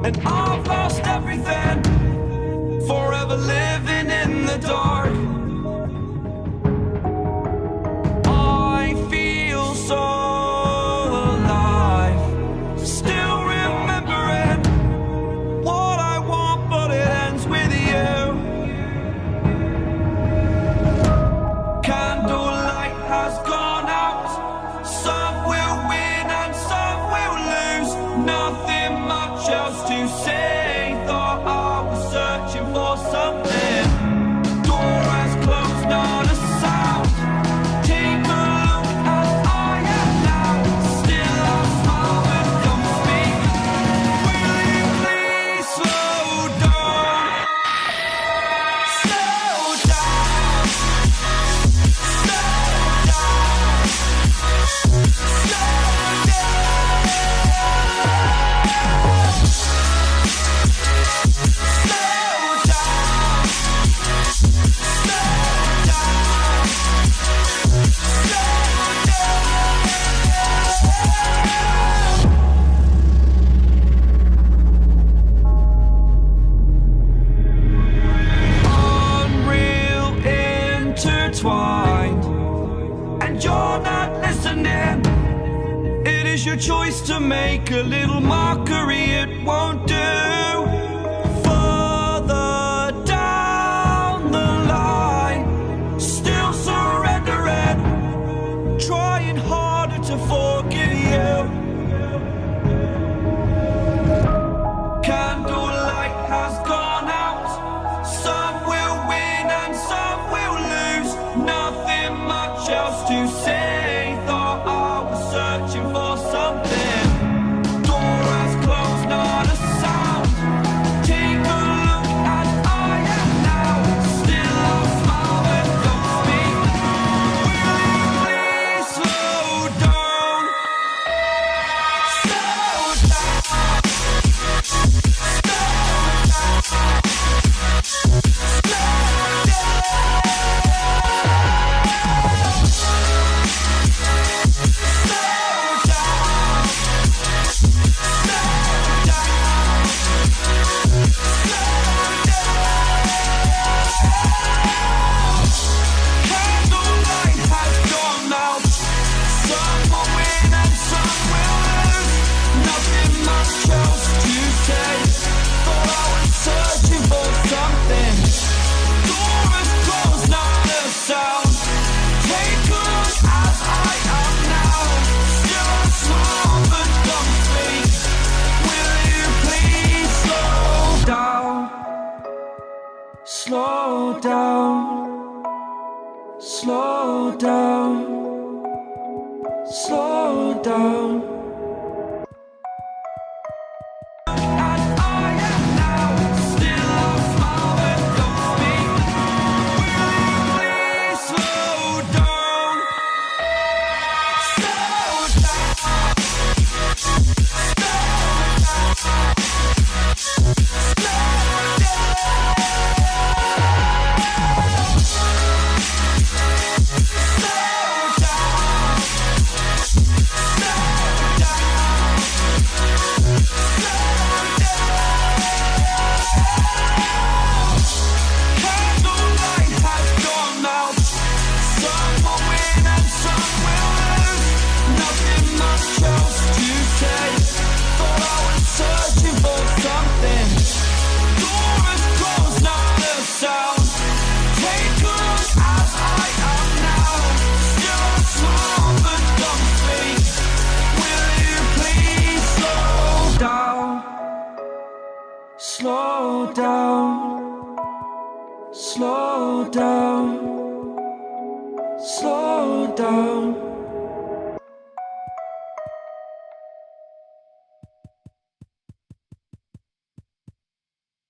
and I've lost everything, forever living in the dark. I feel so alive, still remembering what I want, but it ends with you. Candlelight has gone out, some will win and some will lose. Nothing much else to say, thought I was searching for something. Door has closed, not a sound. Take a look as I am now, still I smile but don't speak. Will you please slow down? Slow down. Slow down. Slow Unreal intertwined, and you're not listening. It is your choice to make a little mockery, it won't do. Further down the line, still surrendering, trying harder to forgive you. Candlelight has gone out, some will win and some will lose. Nothing much else to say, thought I was searching for something. Door has closed, not a sound. Take a look as I am now, still I smile but don't speak. Will you please slow down? Slow down. Candlelight has gone out, some will win and some will lose. Nothing much else to say, thought I was searching for something. Door is closed, not a sound. Take a look as I am now, still I smile but don't speak. Will you please slow down? Slow down. Slow down. Slow down. As I am now, still I smile but don't speak. Will you please slow down? Slow down. Candlelight has gone out, some will win and some will lose. Nothing much else to say, thought I was searching for something. Door is closed, not a sound. Take a look as I am now, still I smile but don't speak. Will you please slow down? Slow down. Slow down. Slow down.